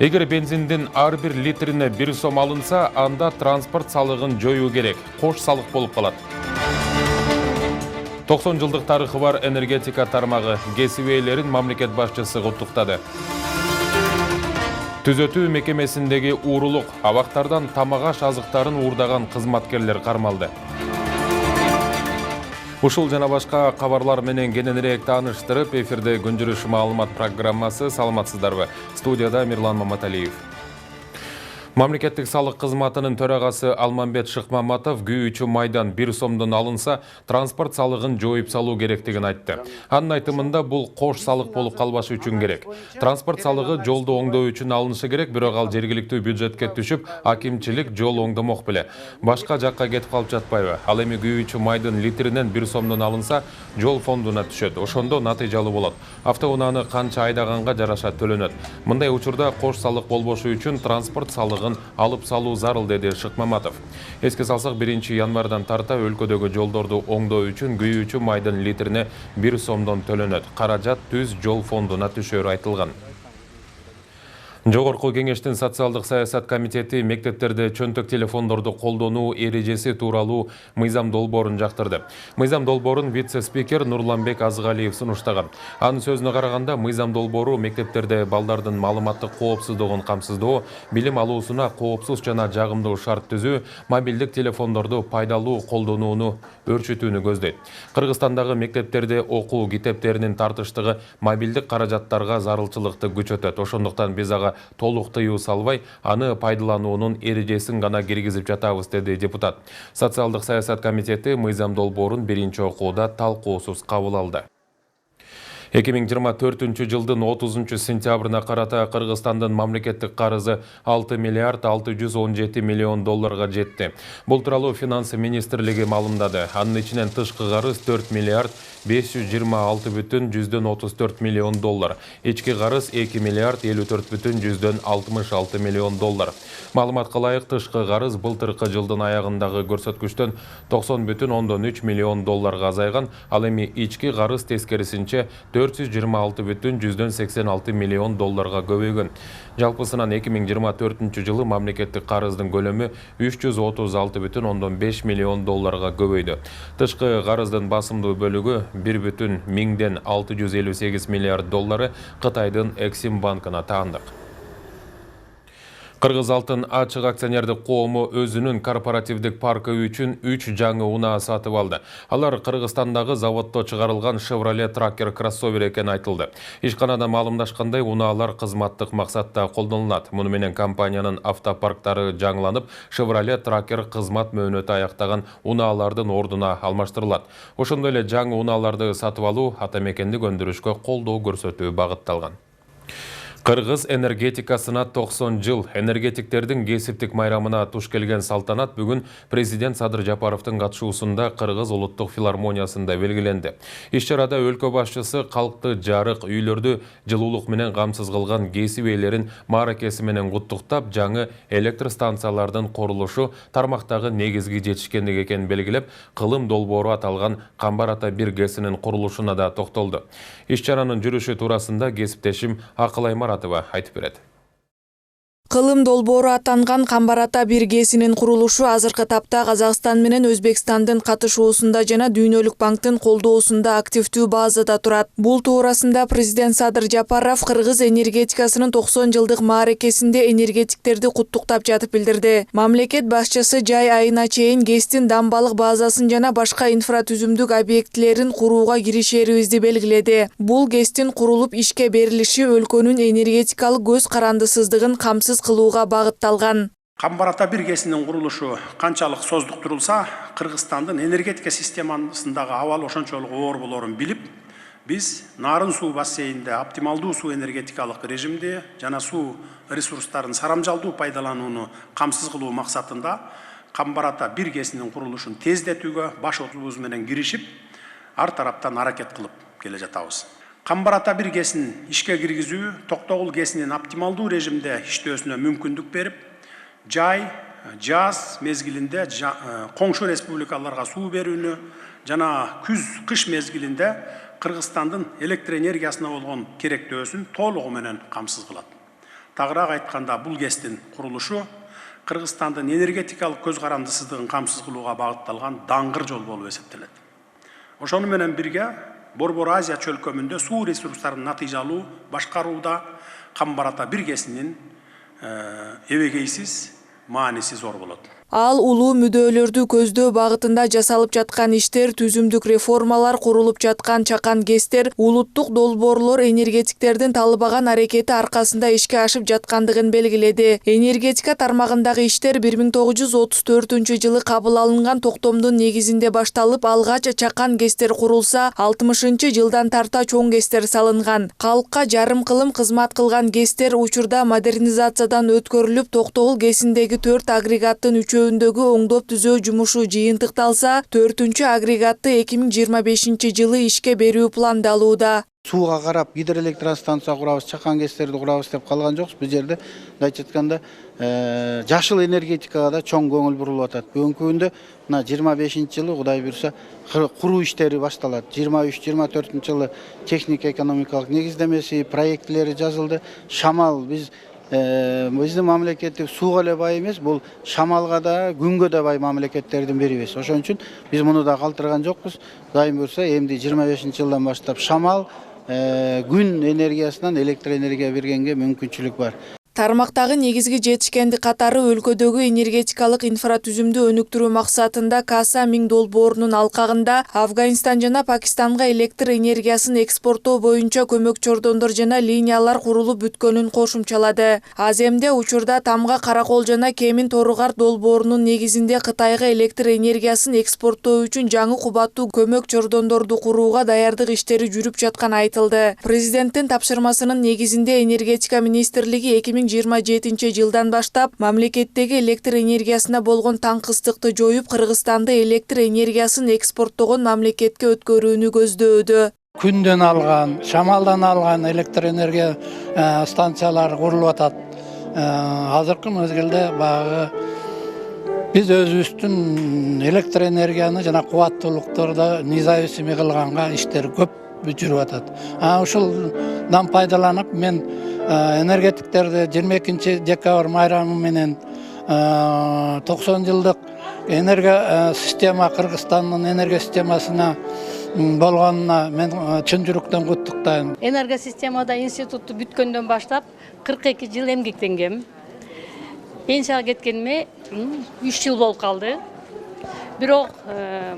Эгер бензиндин ар бир литрине 1 сом алынса, анда транспорт салыгын жоюу керек. Кош салык болуп калат. 90 жылдык тарыхы бар энергетика тармагы кесип ээлерин мамлекет башчысы куттуктады. Түзөтүү мекемесиндеги уурулук, абактардан тамак-аш азыктарын уурдаган кызматкерлер кармалды. Ушул жана башка кабарлар менен кененирээк тааныштырып, эфирде күн жүрүш маалымат программасы. Саламатсыздарбы? Студияда Мирлан Маматалиев. Мамлекеттик салык кызматынын төрагасы Алмамбет Шыкмаматов күйүүчү майдан 1 сомдон алынса, транспорт салыгын жоюп салуу керектигин айтты. Анын айтымында бул кош салык болуп калбашы үчүн керек. Транспорт салыгы жолду оңдоо үчүн алынышы керек, бирок ал жергиликтүү бюджетке түшүп, акимчилик жол оңдомок беле. Башка жакка кетип калып жатпайбы? Ал эми күйүүчү майдын литринен 1 сомдон алынса, жол фондуна түшөт. Ошондо натыйжалуу болот. Автоунааны канча айдаганга жараша төлөнөт. Мындай учурда кош салык болбошу үчүн транспорт салыгын алып салуу зарыл, деди Шыкмаматов. Эске салсак, 1 январдан тарта өлкөдөгү жолдорду оңдоо үчүн күйүүчү майдын литрине 1 сомдон төлөнөт. Каражат түз жол фондуна түшөрү айтылган. Жогорку кеңештин социалдык саясат комитети мектептерде чөнтөк телефондорду колдонуу эрежеси тууралуу мыйзам долбоорун жактырды. Мыйзам долбоорун вице-спикер Нурланбек Азгалиев сунуштаган. Анын сөзүнө караганда, мыйзам долбоору мектептерде балдардын маалыматтык коопсуздугун камсыздоо, билим алуусуна коопсуз жана жагымдуу шарт түзүү, мобилдик телефондорду пайдалуу колдонууну өрчүтүүнү көздөйт. Кыргызстандагы мектептерде окуу китептеринин тартыштыгы мобилдик каражаттарга зарылчылыкты күчөтөт. Ошондуктан биз ага толук тыюу салбай, аны пайдалануунун эрежесин гана киргизип жатабыз, деди депутат. Социалдык саясат комитети мыйзам долбоорун 1-окууда талкуусуз кабыл алды. 2024 жылдын 30 сентябрына карата Кыргызстандын мамлекеттик карызы 6 миллиард 617 миллион долларга жетти. Бул тууралуу финансы министрлиги маалымдады. Анын ичинен тышкы карыз 4 миллиард 526,34 миллион доллар. Ички карыз 2 миллиард 54,66 миллион доллар. Маалыматка ылайык, тышкы карыз былтыркы жылдын аягындагы көрсөткүчтөн 90,3 миллион долларга азайган, ал эми ички карыз тескерисинче 426,86 миллион долларга көбөйгөн. Жалпысынан 2024 жылы мамлекеттик карыздын көлөмү 336,5 миллион долларга көбөйдү. Тышкы карыздын басымдуу бөлүгү 1,658 миллиард доллары Кытайдын Эксим банкына таандык. Кыргыз алтын ачык акционердик коому өзүнүн корпоративдик паркы үчүн 3 жаңы унаа сатып алды. Алар Кыргызстандагы заводдо чыгарылган Chevrolet Tracker кроссовер экени айтылды. Ишканада маалымдашкандай, унаалар кызматтык максатта колдонулат. Муну менен компаниянын автопарктары жаңыланып, Chevrolet Tracker кызмат мөөнөтү аяктаган унаалардын ордуна алмаштырылат. Ошондой эле жаңы унааларды сатып алуу атамекендик өндүрүшкө колдоо көрсөтүү багытталган. Кыргыз энергетикасына 90 жыл. Энергетиктердин кесиптик майрамына туш келген салтанат бүгүн президент Садыр Жапаровдун катышуусунда Кыргыз улуттук филармониясында белгиленди. Иш-чарада өлкө башчысы калкты жарык, үйлөрдү жылуулук менен камсыз кылган кесип ээлерин мааракеси менен куттуктап, жаңы электр станциялардын курулушу тармактагы негизги жетишкендик экенин белгилеп, кылым долбоору аталган Камбар Ата 1 ГЭСинин курулушуна да токтолду. Иш-чаранын жүрүшү туурасында кесиптешим Акылай айтып берет. Кылым долбоору атанган Камбар Ата 1 ГЭСинин курулушу азыркы тапта Казакстан менен Өзбекстандын катышуусунда жана Дүйнөлүк банктын колдоосунда активдүү базада турат. Бул туурасында президент Садыр Жапаров Кыргыз энергетикасынын 90 жылдык мааракесинде энергетиктерди куттуктап жатып билдирди. Мамлекет башчысы жай айына чейин ГЭСтин дамбалык базасын жана башка инфратүзүмдүк объектилерин курууга киришерибизди белгиледи. Бул ГЭСтин курулуп ишке берилиши өлкөнүн энергетикалык көз карандысыздыгын камсыз кылууга багытталган. Камбар Ата 1 ГЭСинин курулушу канчалык создук турулса, Кыргызстандын энергетика системасындагы абал ошончолук оор болорун билип, биз Нарын суу бассейнинде оптималдуу суу энергетикалык режимди жана суу ресурстарын сарамжалдуу пайдаланууну камсыз кылуу максатында Камбар Ата 1 ГЭСинин курулушун тездетүүгө баш отубуз менен киришип, ар тараптан аракет кылып келе жатабыз. Камбар Ата 1 ГЭСин ишке киргизүү Токтогул ГЭСинин оптималдуу режимде иштөөсүнө мүмкүндүк берип, жай, жаз мезгилинде коңшу республикаларга суу берүүнү жана күз-кыш мезгилинде Кыргызстандын электр энергиясына болгон керектөөсүн толугу менен камсыз кылат. Тағыраак айтканда бул ГЭСтин курулушу Кыргызстандын энергетикалык көз карандысыздыгын камсыз кылууга багытталган даңгыр жол болуп эсептелет. Ошону менен бирге Борбор Азия чөлкөмүндө суу ресурстарын натыйжалуу башкарууда Камбар-Ата 1 ГЭСинин эбегейсиз мааниси зор болот. Ал улуу мүдөлөрдү көздөө багытында жасалып жаткан иштер, түзүмдүк реформалар, курулуп жаткан чакан ГЭСтер, улуттук долбоорлор энергетиктердин талбаган аракети аркасында ишке ашып жаткандыгын белгиледи. Энергетика тармагындагы иштер 1934 жылы кабыл алынган токтомдун негизинде башталып, алгач чакан ГЭСтер курулса, 60 жылдан тарта чоң ГЭСтер салынган. Калкка жарым кылым кызмат кылган ГЭСтер учурда модернизациядан өткөрүлүп, Токтогул ГЭСиндеги 4 агрегаттын үчөөндөгү оңдоп түзөө жумушу жыйынтыкталса, 4-чү агрегатты 2025 жылы ишке берүү пландалууда. Сууга карап гидроэлектростанция курабыз, чакан ГЭСтерди курабыз деп калган жокпуз. Бул жерде айтып атканда жашыл энергетикага да чоң көңүл бурулуп атат. Бүгүнкү күндө мына 25 жылы Кудай буйрса куруу иштери башталат. 23-24 жылы техник экономикалык негиздемеси, проекттери жазылды. Шамал биздин мамлекеттик сууга эле бай эмес, бул шамалга да, күнгө да бай мамлекеттердин бирибиз. Ошон үчүн биз муну да калтырган жокпуз. Кудайым буйрса, эмди 25 жылдан баштап шамал, күн энергиясынан электр энергия бергенге мүмкүнчүлүк бар. Тармактагы негизги жетишкендик катары өлкөдөгү энергетикалык инфратүзүмдү өнүктүрүү максатында Каса 1000 долбоорунун алкагында Афганистан жана Пакистанга электр энергиясын экспорттоо боюнча көмөк чордондор жана линиялар курулуп бүткөнүн кошумчалады. Аземде учурда Тамга Каракол жана Кемин Торугар долбоорунун негизинде Кытайга электр энергиясын экспорттоо үчүн жаңы кубаттуу көмөк чордондорду курууга даярдык иштери жүрүп жатканы айтылды. Президенттин тапшырмасынын негизинде энергетика министрлиги 2027 жылдан баштап мамлекеттеги электр энергиясына болгон таңкыстыкты жоюп, Кыргызстанды электр энергиясын экспорттогон мамлекетке өткөрүүнү көздөөдө. Күндөн алган, шамалдан алган электр энергия станциялары курулуп атат. Азыркы мезгилде багы биз өзүбүздүн электр энергияны жана кубаттуулуктарды независимый кылганга иштер көп жүрүп атат. Ушулдан пайдаланып мен энергетиктерди 22 декабрь майрамы менен 90 жылдык энергия система Кыргызстандын энергия системасына болгонуна мен чын жүрөктөн куттуктайм. Энергия системада институтту бүткөндөн баштап 42 жыл эмгектенгем. Пенсияга кеткениме 3 жыл болуп калды. Бирок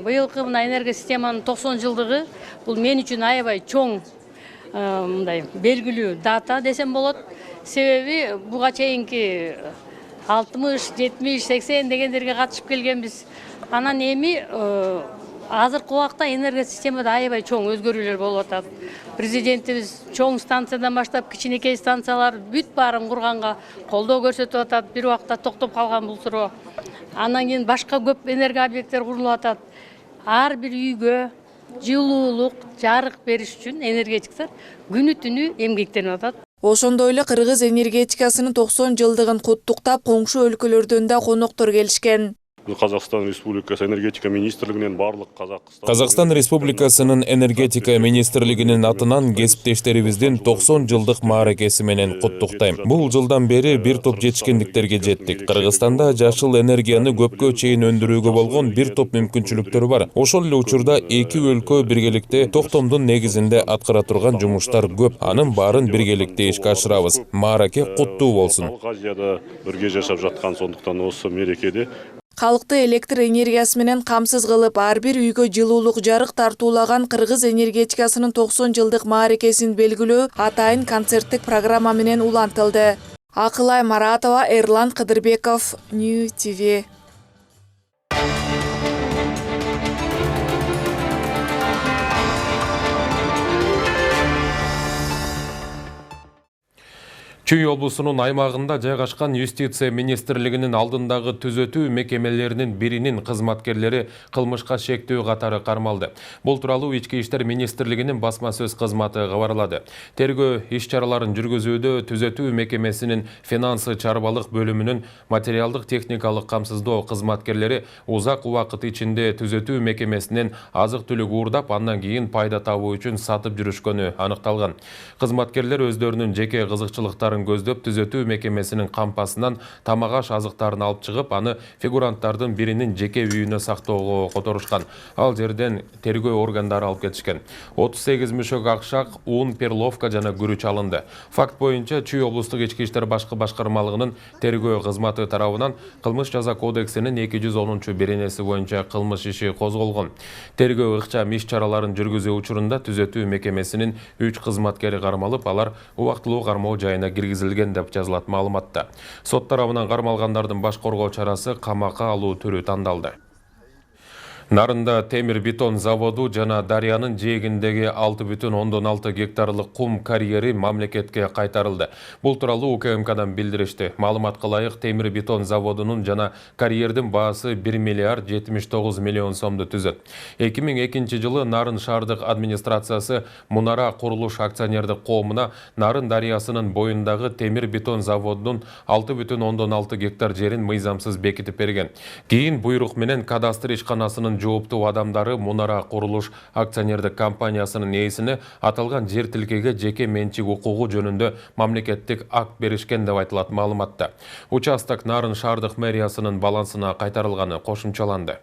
быйылкы мына энергия системанын 90 жылдыгы бул мен үчүн аябай чоң мындай белгилүү дата десем болот. Себеби буга чейинки 60, 70, 80 дегендерге катышып келгенбиз. Анан эми азыркы убакта энергия системада аябай чоң өзгөрүүлөр болуп атат. Президентибиз чоң станциядан баштап кичинекей станциялар бүт баарын курганга колдоо көрсөтүп атат. Бир убакта токтоп калган бул суроо. Анан кийин башка көп энергия объекттер курулуп атат. Ар бир үйгө жылуулук, жарык бериш үчүн энергетиктер күнү түнү эмгектенип атат. Ошондой эле кыргыз энергетикасынын 90 жылдыгын куттуктап, коңшу өлкөлөрдөн да коноктор келишкен. Қазақстан Республикасы энергетика министрлигинен барлык Қазақстан Республикасынын энергетика министрлигинин атынан кесиптештерибиздин 90 жылдык мааракеси менен куттуктайм. Бул жылдан бери бир топ жетишкендиктерге жеттик. Кыргызстанда жашыл энергияны көпкө чейин өндүрүүгө болгон бир топ мүмкүнчүлүктөр бар. Ошол эле учурда эки өлкө биргеликте токтомдун негизинде аткара турган жумуштар көп. Анын баарын биргеликте ишке ашырабыз. Маараке куттуу болсун. Азияда бирге жашап жаткан, сондуктан осы мерекеде Калкты электр энергиясы менен камсыз кылып, ар бир үйгө жылуулук жарык тартуулаган кыргыз энергетикасынын 90 жылдык мааракесин белгилөө атайын концерттик программа менен улантылды. Акылай Маратова, Эрлан Кыдырбеков, New TV. Чүй облусунун аймагында жайгашкан юстиция министрлигинин алдындагы түзөтүү мекемелеринин биринин кызматкерлери кылмышка шектөө катары кармалды. Бул тууралуу Ички иштер министрлигинин басма сөз кызматы кабарлады. Тергөө иш-чараларын жүргүзүүдө түзөтүү мекемесинин финансы чарбалык бөлүмүнүн материалдык техникалык камсыздоо кызматкерлери узак убакыт ичинде түзөтүү мекемесинен азык-түлүк уурдап, андан кийин пайда табуу үчүн сатып жүрүшкөнү аныкталган. Кызматкерлер өздөрүнүн жеке кызыкчылыктары азыктарын көздөп түзөтүү мекемесинин кампасынан тамак-аш азыктарын алып чыгып, аны фигуранттардын биринин жеке үйүнө сактоого которушкан. Ал жерден тергөө органдары алып кетишкен. 38 мүшөк акшак, ун, перловка жана күрүч алынды. Факт боюнча Чүй облустук ички иштер башкы башкармалыгынын тергөө кызматы тарабынан кылмыш жаза кодексинин 210-беренеси боюнча кылмыш иши козголгон. Тергөө ыкчам иш чараларын жүргүзүү учурунда түзөтүү мекемесинин 3 кызматкери кармалып, алар убактылуу кармоо жайына киргизилген деп жазылат маалыматта. Сот тарабынан кармалгандардын баш коргоо чарасы камакка алуу түрү тандалды. Нарында темир бетон заводу жана дарыянын жээгиндеги 6,6 гектарлык кум карьери мамлекетке кайтарылды. Бул тууралуу УКМКдан билдиришти. Маалыматка ылайык, темир бетон заводунун жана карьердин баасы 1 миллиард 79 миллион сомду түзөт. 2002 жылы Нарын шаардык администрациясы Мунара курулуш акционердик коомуна Нарын дарыясынын боюндагы темир бетон заводунун 6,6 гектар жерин мыйзамсыз бекитип берген. Кийин буйрук менен кадастр ишканасынын жооптуу адамдары Мунара курулуш акционердик компаниясынын ээсине аталган жер тилкеге жеке менчик укугу жөнүндө мамлекеттик акт беришкен деп айтылат маалыматта. Участок Нарын шаардык мэриясынын балансына кайтарылганы кошумчаланды.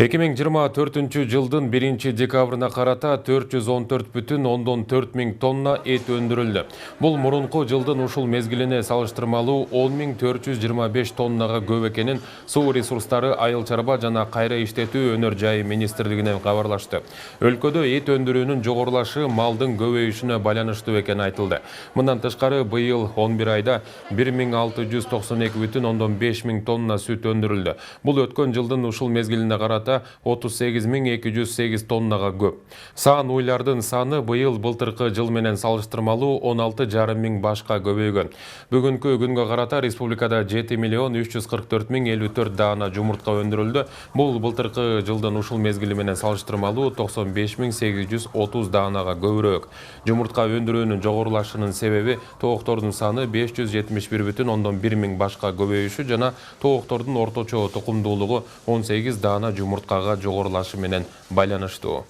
2024 жылдын 1 декабрына карата 414,4 миң тонна эт өндүрүлдү. Бул мурунку жылдын ушул мезгилине салыштырмалуу 10,425 тоннага көп экенин Суу ресурстары, айыл чарба жана кайра иштетүү өнөр жайы министрлигинен кабарлашты. Өлкөдө эт өндүрүүнүн жогорулашы малдын көбөйүшүнө байланыштуу экени айтылды. Мындан тышкары быйыл 11 айда 1692,5 миң тонна сүт өндүрүлдү. Бул өткөн жылдын ушул мезгилине карата 38,208 тоннага көп. Саан уйлардын саны быйыл былтыркы жыл менен салыштырмалуу 16,5 миң башка көбөйгөн. Бүгүнкү күнгө карата республикада 7,344,054 даана жумуртка өндүрүлдү. Бул былтыркы жылдын ушул мезгили менен салыштырмалуу 95,830 даанага көбүрөөк. Жумуртка өндүрүүнүн жогорулашынын себеби тооктордун саны 571,1 миң башка көбөйүшү жана тооктордун орточо тукумдуулугу 18 даана жумурткага жогорулашы менен байланыштуу.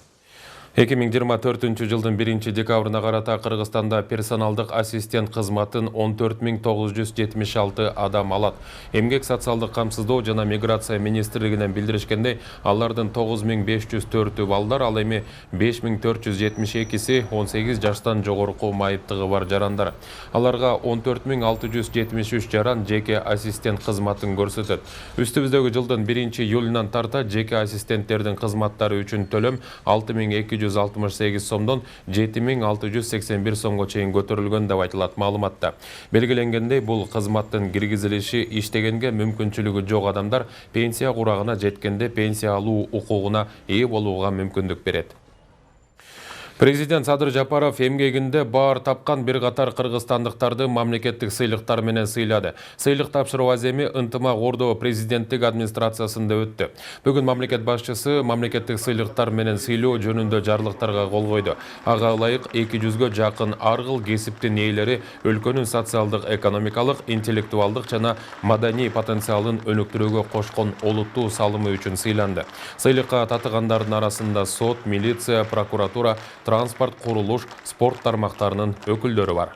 2024 жылдын 1 декабрына карата Кыргызстанда персоналдык ассистент кызматын 14,976 адам алат. Эмгек социалдык камсыздоо жана миграция министрлигинен билдиришкендей, алардын 9,504 балдар, ал эми 5,472 18 жаштан жогорку майыптыгы бар жарандар. Аларга 14,673 жаран жеке ассистент кызматын көрсөтөт. Үстүбүздөгү жылдын 1 июлунан тарта жеке ассистенттердин кызматтары үчүн төлөм 6,268 сомдон 7,681 сомго чейин көтөрүлгөн деп айтылат маалыматта. Белгиленгендей, бул кызматтын киргизилиши иштегенге мүмкүнчүлүгү жок адамдар пенсия курагына жеткенде пенсия алуу укугуна ээ болууга мүмкүндүк берет. Президент Садыр Жапаров эмгегинде баар тапкан бир катар кыргызстандыктарды мамлекеттик сыйлыктар менен сыйлады. Сыйлык тапшыруу аземи ынтымак Ордо президенттик администрациясында өттү. Бүгүн мамлекет башчысы мамлекеттик сыйлыктар менен сыйлоо жөнүндө жарлыктарга кол койду. Ага ылайык 200гө жакын ар кыл кесиптин ээлери өлкөнүн социалдык, экономикалык, интеллектуалдык жана маданий потенциалын өнүктүрүүгө кошкон олуттуу салымы үчүн сыйланды. Сыйлыкка татыгандардын арасында сот, милиция, прокуратура, транспорт, курулуш, спорт тармактарынын өкүлдөрү бар.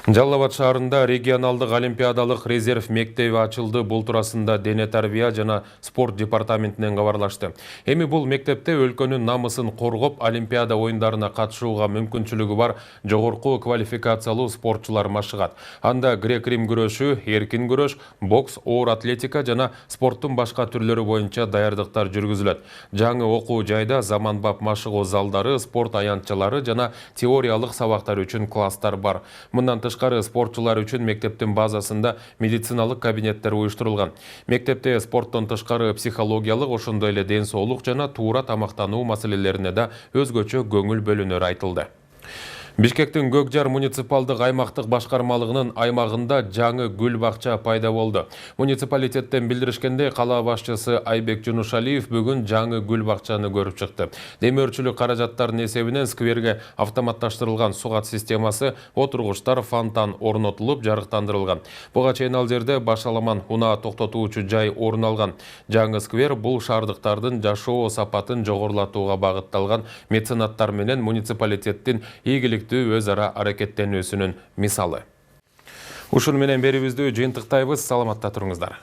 Жалал Абад шаарында регионалдык олимпиадалык резерв мектеби ачылды. Бул туурасында Дене тарбия жана спорт департаментинен кабарлашты. Эми бул мектепте өлкөнүн намысын коргоп, олимпиада оюндарына катышууга мүмкүнчүлүгү бар жогорку квалификациялуу спортчулар машыгат. Анда грек-рим күрөшү, эркин күрөш, бокс, оор атлетика жана спорттун башка түрлөрү боюнча даярдыктар жүргүзүлөт. Жаңы окуу жайда заманбап машыгуу залдары, спорт аянтчалары жана теориялык сабактар үчүн класстар бар. Мындан тышкары спортчулар үчүн мектептин базасында медициналык кабинеттер уюштурулган. Мектепте спорттон тышкары психологиялык, ошондой эле ден соолук жана туура тамактануу маселелерине да өзгөчө көңүл бөлүнөрү айтылды. Бишкектин Көкжар муниципалдык аймактык башкармалыгынын аймагында жаңы гүл бакча пайда болду. Муниципалитеттен билдиришкенде, кала башчысы Айбек Жунушалиев бүгүн жаңы гүл бакчаны көрүп чыкты. Демөөрчүлүк каражаттарынын эсебинен скверге автоматташтырылган сугат системасы, отургучтар, фонтан орнотулуп, жарыктандырылган. Буга чейин ал жерде башаламан унаа токтотуучу жай орун алган. Жаңы сквер бул шаардыктардын жашоо сапатын жогорулатууга багытталган меценаттар менен муниципалитеттин ийгилик коллективдүү өз ара аракеттенүүсүнүн мисалы. Ушун менен берүүбүздү жыйынтыктайбыз. Саламатта туруңуздар.